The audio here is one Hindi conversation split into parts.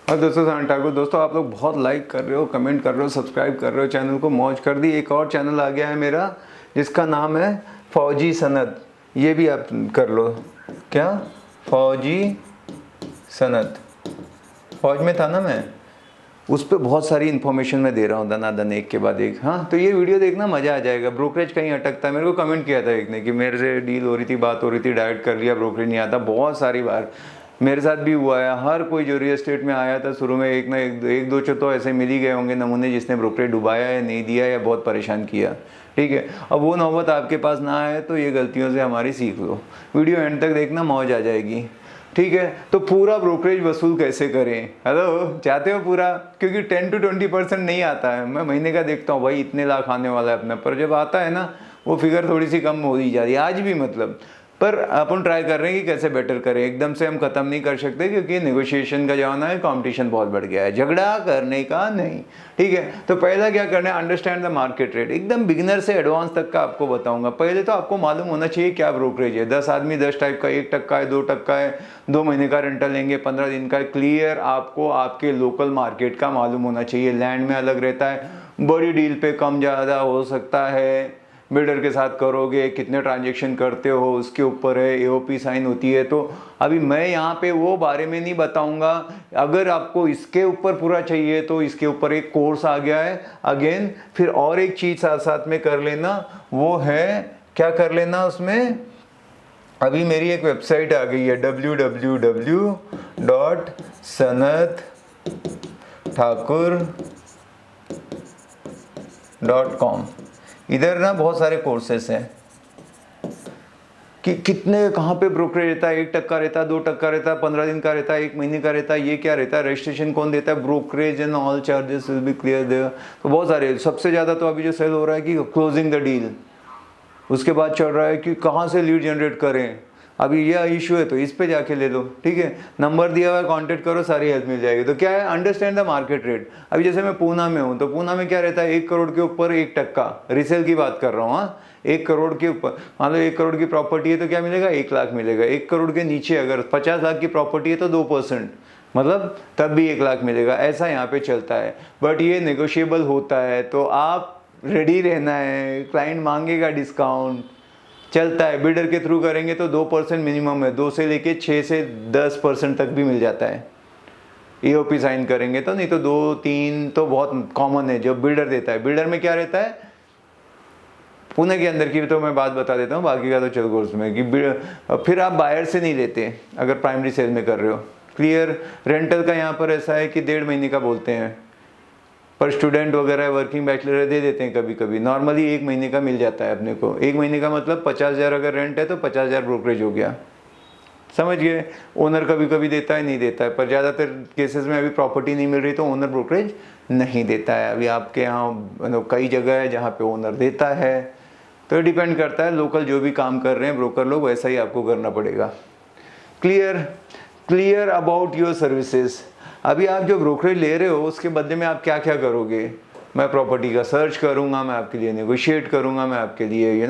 और दोस्तों सान ठाकुर। दोस्तों आप लोग बहुत लाइक कर रहे हो, कमेंट कर रहे हो, सब्सक्राइब कर रहे हो, चैनल को मौज कर दी। एक और चैनल आ गया है मेरा जिसका नाम है फौजी सनद, ये भी आप कर लो। क्या फौजी सनद, फौज में था ना मैं, उस पर बहुत सारी इन्फॉर्मेशन मैं दे रहा हूँ दनादन एक के बाद एक। हाँ तो ये वीडियो देखना, मज़ा आ जाएगा। ब्रोकरेज कहीं अटकता है, मेरे को कमेंट किया था एक ने कि मेरे से डील हो रही थी, बात हो रही थी, डायरेक्ट कर लिया, ब्रोकरेज नहीं आता। बहुत सारी बार मेरे साथ भी हुआ है। हर कोई जो रियल एस्टेट में आया था शुरू में एक ना एक दो तो ऐसे मिल ही गए होंगे नमूने जिसने ब्रोकरेज डुबाया या नहीं दिया या बहुत परेशान किया। ठीक है, अब वो नौबत आपके पास ना आए तो ये गलतियों से हमारी सीख लो। वीडियो एंड तक देखना, मौज आ जाएगी। ठीक है, तो पूरा ब्रोकरेज वसूल कैसे करें? हेलो, चाहते हो पूरा? क्योंकि 10 to 20% नहीं आता है। मैं महीने का देखता हूँ भाई इतने लाख आने वाला है अपना, पर जब आता है ना वो फिगर थोड़ी सी कम हो ही जा रही है आज भी, मतलब। पर अपन ट्राई कर रहे हैं कि कैसे बेटर करें। एकदम से हम ख़त्म नहीं कर सकते क्योंकि नेगोशिएशन का ज़माना है, कंपटीशन बहुत बढ़ गया है, झगड़ा करने का नहीं। ठीक है, तो पहला क्या करना है, अंडरस्टैंड द मार्केट रेट। एकदम बिगिनर से एडवांस तक का आपको बताऊंगा। पहले तो आपको मालूम होना चाहिए क्या ब्रोकरेज है। 10 आदमी 10 टाइप का, 1% है, 2% है, 2 महीने का रेंटल लेंगे, 15 दिन का। क्लियर आपको आपके लोकल मार्केट का मालूम होना चाहिए। लैंड में अलग रहता है, बड़ी डील पे कम ज़्यादा हो सकता है, बिल्डर के साथ करोगे, कितने ट्रांजेक्शन करते हो उसके ऊपर है, एओपी साइन होती है। तो अभी मैं यहाँ पे वो बारे में नहीं बताऊंगा। अगर आपको इसके ऊपर पूरा चाहिए तो इसके ऊपर एक कोर्स आ गया है अगेन। फिर और एक चीज़ साथ साथ में कर लेना, वो है क्या कर लेना उसमें, अभी मेरी एक वेबसाइट आ गई है www.sanatThakur.com। इधर ना बहुत सारे कोर्सेस हैं कि कितने कहाँ पे ब्रोकरेज रहता है, 1% रहता है, 2% रहता है, 15 दिन का रहता है, 1 महीने का रहता है, ये क्या रहता है, रजिस्ट्रेशन कौन देता है, brokerage and all charges will be clear there. तो बहुत सारे, सबसे ज़्यादा तो अभी जो सेल हो रहा है कि क्लोजिंग द डील। उसके बाद चल रहा है कि कहाँ से लीड जनरेट करें। अभी यह इशू है तो इस पे जाके ले लो। ठीक है, नंबर दिया हुआ है, कांटेक्ट करो, सारी हेल्प मिल जाएगी। तो क्या है, अंडरस्टैंड द मार्केट रेट। अभी जैसे मैं पूना में हूँ तो पूना में क्या रहता है, 1 करोड़ के ऊपर 1% रिसेल की बात कर रहा हूँ। हाँ, 1 करोड़ के ऊपर, मान लो 1 करोड़ की प्रॉपर्टी है तो क्या मिलेगा, 1 लाख मिलेगा। 1 करोड़ के नीचे अगर 50 लाख की प्रॉपर्टी है तो 2%, मतलब तब भी 1 लाख मिलेगा। ऐसा यहाँ पे चलता है, बट ये नेगोशिएबल होता है तो आप रेडी रहना है। क्लाइंट मांगेगा डिस्काउंट, चलता है। बिल्डर के थ्रू करेंगे तो 2% मिनिमम है, 2 से लेके 6 से 10% तक भी मिल जाता है। ईओपी साइन करेंगे तो, नहीं तो 2-3 तो बहुत कॉमन है जो बिल्डर देता है। बिल्डर में क्या रहता है, पुणे के अंदर की तो मैं बात बता देता हूँ, बाकी का तो चल कोर्स में कि फिर आप बायर से नहीं लेते अगर प्राइमरी सेल में कर रहे हो। क्लियर, रेंटल का यहाँ पर ऐसा है कि 1.5 महीने का बोलते हैं, पर स्टूडेंट वगैरह वर्किंग बैचलर दे देते हैं कभी कभी। नॉर्मली 1 महीने का मिल जाता है अपने को। 1 महीने का मतलब 50,000 अगर रेंट है तो 50,000 ब्रोकरेज हो गया, समझ गए। ओनर कभी कभी देता है, नहीं देता है, पर ज़्यादातर केसेस में अभी प्रॉपर्टी नहीं मिल रही तो ओनर ब्रोकरेज नहीं देता है। अभी आपके यहाँ मतलब कई जगह है जहाँ पे ओनर देता है, तो डिपेंड करता है। लोकल जो भी काम कर रहे हैं ब्रोकर लोग, वैसा ही आपको करना पड़ेगा। Clear, clear about your services. अभी आप जो ब्रोकरेज ले रहे हो उसके बदले में आप क्या क्या करोगे, मैं प्रॉपर्टी का सर्च करूंगा, मैं आपके लिए नेगोशिएट करूंगा, मैं आपके लिए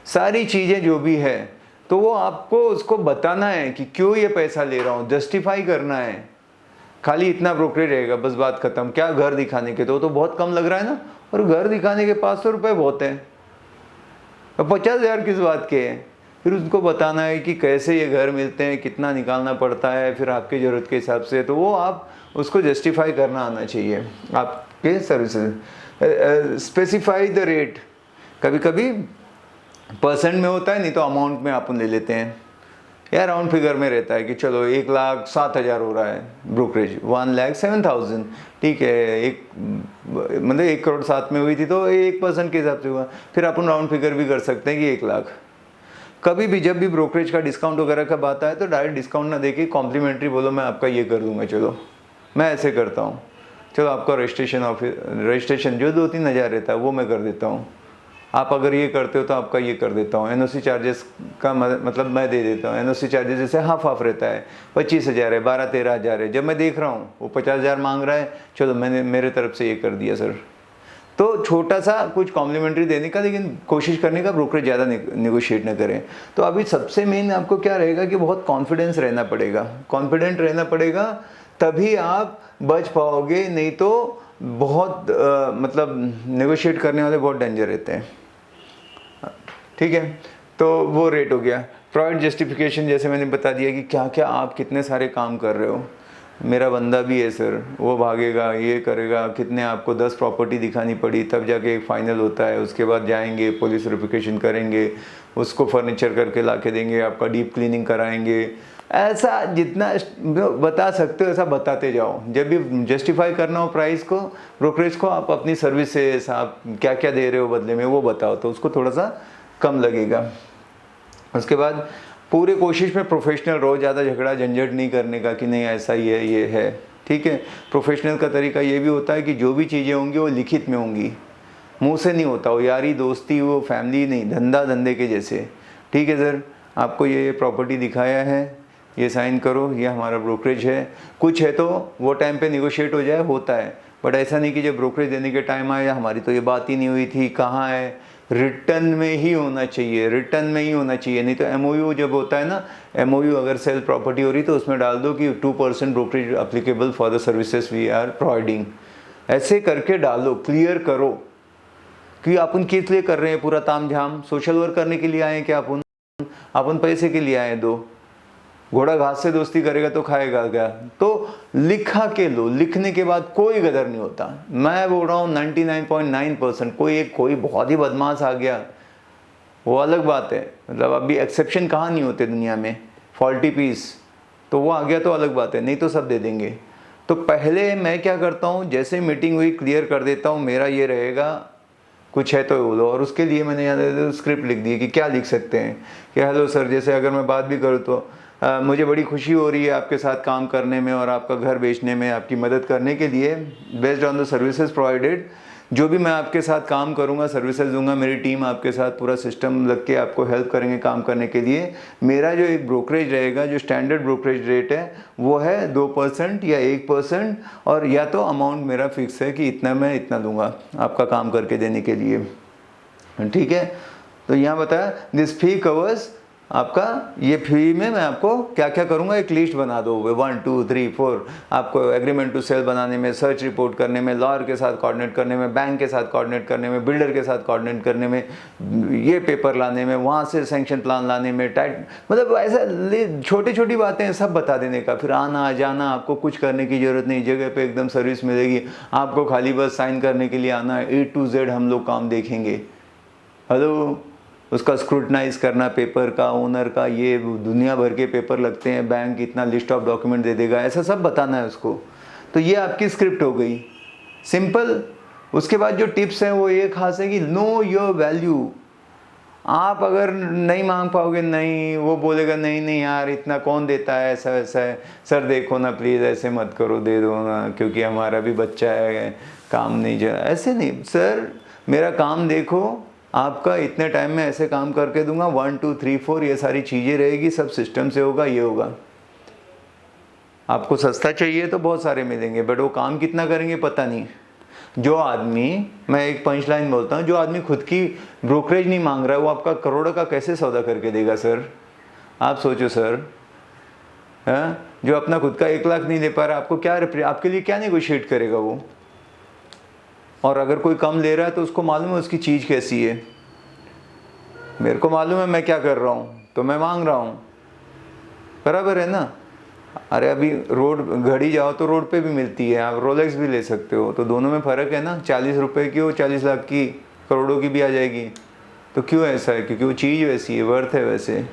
सारी चीज़ें जो भी है, तो वो आपको उसको बताना है कि क्यों ये पैसा ले रहा हूँ, जस्टिफाई करना है। खाली इतना ब्रोकरेज रहेगा बस, बात खत्म। क्या घर दिखाने के तो बहुत कम लग रहा है ना, और घर दिखाने के 500 रुपये बहुत है, 50,000 किस बात के हैं। फिर उसको बताना है कि कैसे ये घर मिलते हैं, कितना निकालना पड़ता है, फिर आपकी ज़रूरत के हिसाब से। तो वो आप उसको जस्टिफाई करना आना चाहिए आपके सर्विसेज। स्पेसिफाई द रेट, कभी कभी परसेंट में होता है, नहीं तो अमाउंट में अपन ले लेते हैं। या राउंड फिगर में रहता है कि चलो 1,07,000 हो रहा है ब्रोकरेज, 1,07,000। ठीक है, मतलब 1 करोड़ 7 में हुई थी तो 1% के हिसाब से हुआ। फिर अपन राउंड फिगर भी कर सकते हैं कि 1 लाख। कभी भी जब भी ब्रोकरेज का डिस्काउंट वगैरह का बात आए तो डायरेक्ट डिस्काउंट ना देके कॉम्प्लीमेंट्री बोलो, मैं आपका ये कर दूंगा, चलो मैं ऐसे करता हूँ, चलो आपका रजिस्ट्रेशन जो 2-3 हज़ार रहता है वो मैं कर देता हूँ, आप अगर ये करते हो तो आपका ये कर देता हूँ। एनओसी चार्जेस का मतलब मैं दे देता हूँ। एनओसी चार्जेस जैसे हाफ रहता है, 25,000 है, 12-13 हज़ार है। जब मैं देख रहा हूँ वो 50,000 मांग रहा है, चलो मैंने मेरे तरफ से ये कर दिया सर। तो छोटा सा कुछ कॉम्प्लीमेंट्री देने का, लेकिन कोशिश करने का ब्रोकरेज ज़्यादा नेगोशिएट न करें। तो अभी सबसे मेन आपको क्या रहेगा कि बहुत कॉन्फिडेंस रहना पड़ेगा, कॉन्फिडेंट रहना पड़ेगा। तभी आप बच पाओगे, नहीं तो बहुत मतलब नेगोशिएट करने वाले बहुत डेंजर रहते हैं। ठीक है, तो वो रेट हो गया। प्रोवाइड जस्टिफिकेशन, जैसे मैंने बता दिया कि क्या क्या आप कितने सारे काम कर रहे हो। मेरा बंदा भी है सर, वो भागेगा, ये करेगा, कितने आपको 10 प्रॉपर्टी दिखानी पड़ी तब जाके एक फ़ाइनल होता है। उसके बाद जाएंगे पुलिस वेरिफिकेशन करेंगे, उसको फर्नीचर करके ला के देंगे, आपका डीप क्लीनिंग कराएंगे। ऐसा जितना बता सकते हो ऐसा बताते जाओ। जब भी जस्टिफाई करना हो प्राइस को, ब्रोकरेज को, आप अपनी सर्विसेज आप क्या क्या दे रहे हो बदले में वो बताओ, तो उसको थोड़ा सा कम लगेगा। उसके बाद पूरे कोशिश में प्रोफेशनल रहो, ज़्यादा झगड़ा झंझट नहीं करने का कि नहीं ऐसा ही है ये है। ठीक है, प्रोफेशनल का तरीका ये भी होता है कि जो भी चीज़ें होंगी वो लिखित में होंगी, मुंह से नहीं होता हो, यारी दोस्ती वो फैमिली नहीं, धंधा धंधे के जैसे। ठीक है सर, आपको ये प्रॉपर्टी दिखाया है, ये साइन करो, ये हमारा ब्रोकरेज है। कुछ है तो वो टाइम पे निगोशिएट हो जाए, होता है, बट ऐसा नहीं कि जब ब्रोकरेज देने के टाइम आया हमारी तो ये बात ही नहीं हुई थी, कहाँ है। रिटर्न में ही होना चाहिए, रिटर्न में ही होना चाहिए। नहीं तो एमओयू जब होता है ना, एमओयू अगर सेल प्रॉपर्टी हो रही तो उसमें डाल दो कि 2% brokerage applicable for the services we are providing. ऐसे करके डालो, क्लियर करो कि अपन किस लिए कर रहे हैं पूरा ताम झाम। सोशल वर्क करने के लिए आए हैं क्या अपन पैसे के लिए आए हैं। दो घोड़ा घास से दोस्ती करेगा तो खाएगा क्या। तो लिखा के लो, लिखने के बाद कोई गदर नहीं होता। मैं बोल रहा हूँ 99.9%। कोई बहुत ही बदमाश आ गया वो अलग बात है, मतलब अभी एक्सेप्शन कहाँ नहीं होते दुनिया में, फॉल्टी पीस, तो वो आ गया तो अलग बात है, नहीं तो सब दे देंगे। तो पहले मैं क्या करता हूँ, जैसे मीटिंग हुई क्लियर कर देता हूँ मेरा ये रहेगा, कुछ है तो बोलो। और उसके लिए मैंने यहाँ स्क्रिप्ट लिख दी कि क्या लिख सकते हैं कि हेलो सर, जैसे अगर मैं बात भी करूँ तो मुझे बड़ी खुशी हो रही है आपके साथ काम करने में और आपका घर बेचने में आपकी मदद करने के लिए। Based on the services provided, जो भी मैं आपके साथ काम करूंगा, सर्विसेज दूंगा, मेरी टीम आपके साथ पूरा सिस्टम लग के आपको हेल्प करेंगे काम करने के लिए। मेरा जो एक ब्रोकरेज रहेगा, जो स्टैंडर्ड ब्रोकरेज रेट है वो है 2% या 1%, और या तो अमाउंट मेरा फिक्स है कि इतना मैं इतना दूंगा आपका काम करके देने के लिए। ठीक है, तो यहाँ बताया दिस फी कवर्स, आपका ये फी में मैं आपको क्या क्या करूँगा एक लिस्ट बना दो, 1 2 3 4। आपको एग्रीमेंट टू सेल बनाने में, सर्च रिपोर्ट करने में, लॉयर के साथ कोऑर्डिनेट करने में, बैंक के साथ कोऑर्डिनेट करने में, बिल्डर के साथ कोऑर्डिनेट करने में, ये पेपर लाने में, वहाँ से सैंक्शन प्लान लाने में, टाइट, मतलब ऐसा छोटी छोटी बातें सब बता देने का। फिर आना जाना, आपको कुछ करने की ज़रूरत नहीं, जगह पे एकदम सर्विस मिलेगी आपको, खाली बस साइन करने के लिए आना है। A to Z हम लोग काम देखेंगे। हेलो, उसका स्क्रूटनाइज करना, पेपर का, ओनर का, ये दुनिया भर के पेपर लगते हैं, बैंक इतना लिस्ट ऑफ डॉक्यूमेंट दे देगा, ऐसा सब बताना है उसको। तो ये आपकी स्क्रिप्ट हो गई सिंपल। उसके बाद जो टिप्स हैं वो ये खास है कि नो योर वैल्यू। आप अगर नहीं मांग पाओगे, नहीं, वो बोलेगा नहीं नहीं यार इतना कौन देता है, ऐसा वैसा है, सर देखो ना प्लीज़ ऐसे मत करो, दे दो ना, क्योंकि हमारा भी बच्चा है, काम नहीं जा, ऐसे नहीं सर, मेरा काम देखो, आपका इतने टाइम में ऐसे काम करके दूंगा, 1 2 3 4 ये सारी चीज़ें रहेगी, सब सिस्टम से होगा, ये होगा। आपको सस्ता चाहिए तो बहुत सारे मिलेंगे, बट वो काम कितना करेंगे पता नहीं। जो आदमी, मैं एक पंच लाइन बोलता हूँ, जो आदमी खुद की ब्रोकरेज नहीं मांग रहा है वो आपका करोड़ों का कैसे सौदा करके देगा सर। आप सोचो सर, हाँ, जो अपना खुद का 1 लाख नहीं ले पा रहा, आपको क्या, आपके लिए क्या नेगोशिएट करेगा वो। और अगर कोई कम ले रहा है तो उसको मालूम है उसकी चीज़ कैसी है, मेरे को मालूम है मैं क्या कर रहा हूँ, तो मैं मांग रहा हूँ, बराबर है ना। अरे अभी रोड घड़ी जाओ तो रोड पे भी मिलती है, आप रोलेक्स भी ले सकते हो, तो दोनों में फ़र्क है ना। 40 रुपये की हो, 40 लाख की, करोड़ों की भी आ जाएगी। तो क्यों ऐसा है, क्योंकि वो चीज़ वैसी है, वर्थ है वैसे।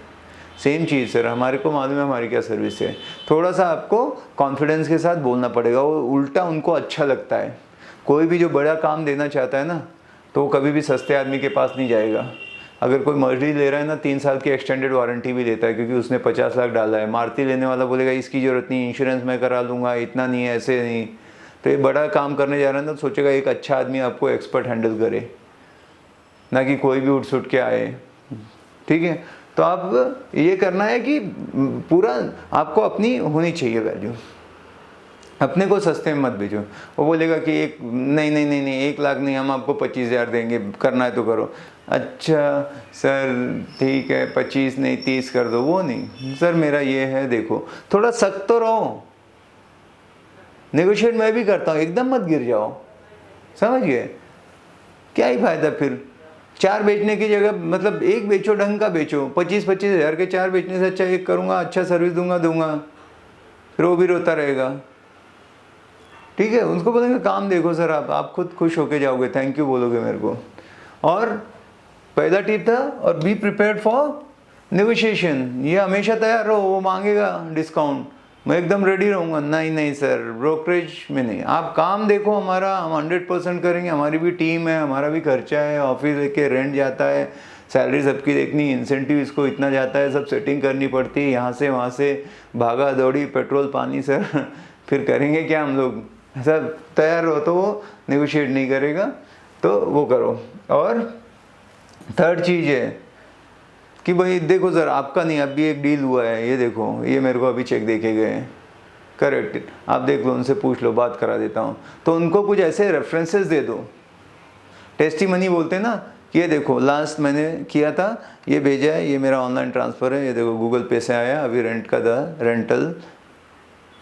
सेम चीज़ सर, हमारे को मालूम है हमारी क्या सर्विस है। थोड़ा सा आपको कॉन्फिडेंस के साथ बोलना पड़ेगा, वो उल्टा उनको अच्छा लगता है। कोई भी जो बड़ा काम देना चाहता है ना, तो वो कभी भी सस्ते आदमी के पास नहीं जाएगा। अगर कोई मर्सिडीज ले रहा है ना, 3 साल की एक्सटेंडेड वारंटी भी देता है, क्योंकि उसने 50 लाख डाला है। मारुति लेने वाला बोलेगा इसकी ज़रूरत नहीं, इंश्योरेंस मैं करा लूँगा, इतना नहीं है, ऐसे नहीं। तो ये बड़ा काम करने जा रहा है ना, तो सोचेगा एक अच्छा आदमी आपको एक्सपर्ट हैंडल करे, ना कि कोई भी उठ सुट के आए। ठीक है, तो आप ये करना है कि पूरा आपको अपनी होनी चाहिए वैल्यू, अपने को सस्ते में मत बेचो। वो बोलेगा कि एक नहीं नहीं नहीं नहीं 1 लाख नहीं, हम आपको 25,000 देंगे, करना है तो करो। अच्छा सर ठीक है, 25 नहीं 30 कर दो। वो नहीं सर, मेरा ये है, देखो थोड़ा सख्त तो रहो, नेगोशिएट मैं भी करता हूँ, एकदम मत गिर जाओ, समझ गए? क्या ही फायदा फिर 4 बेचने की जगह, मतलब एक बेचो, ढंग का बेचो। 25-25 हज़ार के 4 बेचने से अच्छा एक करूँगा, अच्छा सर्विस दूंगा, फिर वो भी रोता रहेगा। ठीक है, उनको बोलेंगे काम देखो सर, आप खुद खुश होके जाओगे, थैंक यू बोलोगे मेरे को। और पहला टिप था, और बी प्रिपेयर्ड फॉर नेगोशिएशन। ये हमेशा तैयार रहो, वो मांगेगा डिस्काउंट, मैं एकदम रेडी रहूँगा, नहीं सर ब्रोकरेज में नहीं, आप काम देखो हमारा, हम 100% करेंगे, हमारी भी टीम है, हमारा भी खर्चा है, ऑफिस के रेंट जाता है, सैलरी सबकी देखनी, इंसेंटिव इसको इतना जाता है, सब सेटिंग करनी पड़ती है, यहाँ से वहाँ से भागा दौड़ी, पेट्रोल पानी सर फिर करेंगे क्या हम लोग? सब तैयार हो तो वो नेगोशिएट नहीं करेगा, तो वो करो। और थर्ड चीज़ है कि भाई देखो सर, आपका नहीं, अभी एक डील हुआ है, ये देखो, ये मेरे को अभी चेक देखे गए हैं, करेक्ट, आप देख लो, उनसे पूछ लो, बात करा देता हूँ। तो उनको कुछ ऐसे रेफरेंसेस दे दो, टेस्टिमनी बोलते हैं ना, कि ये देखो लास्ट मैंने किया था, ये भेजा है, ये मेरा ऑनलाइन ट्रांसफ़र है, ये देखो गूगल पे से आया, अभी रेंट का रेंटल,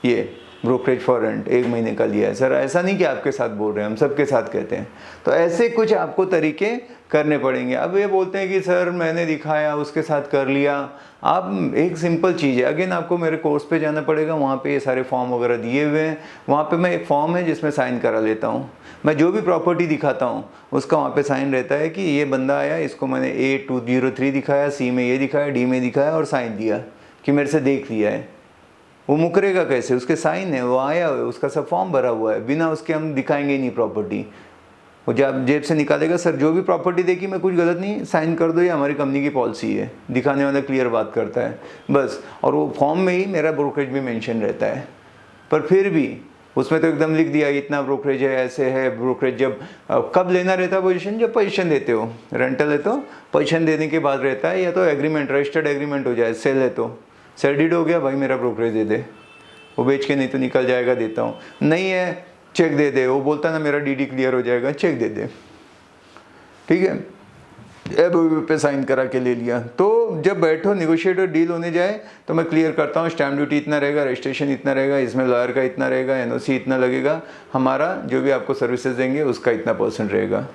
ये ब्रोकरेज फॉर रेंट 1 महीने का लिया है सर। ऐसा नहीं कि आपके साथ बोल रहे हैं, हम सबके साथ कहते हैं। तो ऐसे कुछ आपको तरीके करने पड़ेंगे। अब ये बोलते हैं कि सर मैंने दिखाया, उसके साथ कर लिया। आप एक सिंपल चीज़ है, अगेन आपको मेरे कोर्स पे जाना पड़ेगा, वहाँ पे ये सारे फॉर्म वगैरह दिए हुए हैं। वहाँ पे मैं एक फॉर्म है जिसमें साइन करा लेता हूँ। मैं जो भी प्रॉपर्टी दिखाता हूँ उसका वहाँ पे साइन रहता है कि ये बंदा आया, इसको मैंने A203 दिखाया, C में ये दिखाया, D में दिखाया, और साइन दिया कि मेरे से देख लिया है। वो मुकरेगा कैसे? उसके साइन है, वो आया है, उसका सब फॉर्म भरा हुआ है, बिना उसके हम दिखाएंगे नहीं प्रॉपर्टी। वो जब जेब से निकालेगा, सर जो भी प्रॉपर्टी देखी मैं कुछ गलत नहीं, साइन कर दो, ये हमारी कंपनी की पॉलिसी है, दिखाने वाला क्लियर बात करता है बस। और वो फॉर्म में ही मेरा ब्रोकरेज भी मेंशन रहता है, पर फिर भी उसमें तो एकदम लिख दिया इतना ब्रोकरेज है, ऐसे है ब्रोकरेज। जब कब लेना रहता है पोजीशन? जब पोजीशन देते हो। रेंटल है तो पोजीशन देने के बाद रहता है, या तो एग्रीमेंट, रजिस्टर्ड एग्रीमेंट हो जाए। सेल है तो सेल डीड हो गया, भाई मेरा ब्रोकरेज दे दे, वो बेच के नहीं तो निकल जाएगा, देता हूँ। नहीं है, चेक दे दे, वो बोलता है ना मेरा डीडी क्लियर हो जाएगा, चेक दे दे, ठीक है, एबीवी पे साइन करा के ले लिया। तो जब बैठो निगोशिएटर डील होने जाए तो मैं क्लियर करता हूँ, स्टैम्प ड्यूटी इतना रहेगा, रजिस्ट्रेशन इतना रहेगा, इसमें लॉयर का इतना रहेगा, एनओसी इतना लगेगा, हमारा जो भी आपको सर्विसेज देंगे उसका इतना % रहेगा।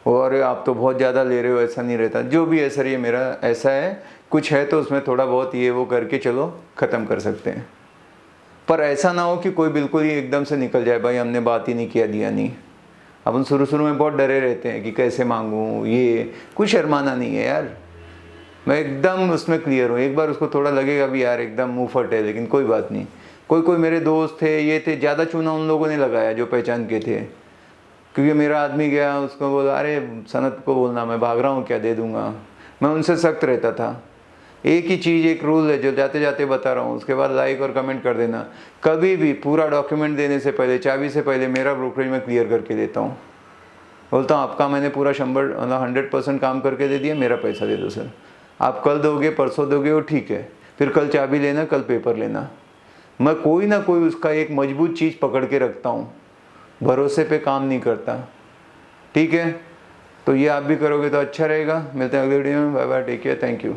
और आप तो बहुत ज़्यादा ले रहे हो, ऐसा नहीं रहता, जो भी है सर ये मेरा ऐसा है, कुछ है तो उसमें थोड़ा बहुत ये वो करके चलो ख़त्म कर सकते हैं। पर ऐसा ना हो कि कोई बिल्कुल ही एकदम से निकल जाए, भाई हमने बात ही नहीं किया, दिया नहीं। अपन शुरू में बहुत डरे रहते हैं कि कैसे मांगूँ, ये कुछ शर्माना नहीं है यार, मैं एकदम उसमें क्लियर हूँ। एक बार उसको थोड़ा लगेगा भी यार एकदम मुँह फट है, लेकिन कोई बात नहीं। कोई मेरे दोस्त थे, ये थे, ज़्यादा चूना उन लोगों ने लगाया जो पहचान के थे, क्योंकि मेरा आदमी गया, उसको बोला अरे सनत को बोलना मैं भाग रहा हूँ, क्या दे दूँगा। मैं उनसे सख्त रहता था। एक ही चीज़, एक रूल है जो जाते जाते बता रहा हूँ, उसके बाद लाइक और कमेंट कर देना। कभी भी पूरा डॉक्यूमेंट देने से पहले, चाबी से पहले मेरा ब्रोकरेज मैं क्लियर करके देता हूँ। बोलता हूँ आपका मैंने पूरा 100% काम करके दे दिया, मेरा पैसा दे दो सर। आप कल दोगे, परसों दोगे, वो ठीक है, फिर कल चाबी लेना, कल पेपर लेना। मैं कोई ना कोई उसका एक मजबूत चीज़ पकड़ के रखता हूँ, भरोसे पे काम नहीं करता, ठीक है। तो ये आप भी करोगे तो अच्छा रहेगा। मिलते हैं अगले वीडियो में, bye bye, take care, thank you.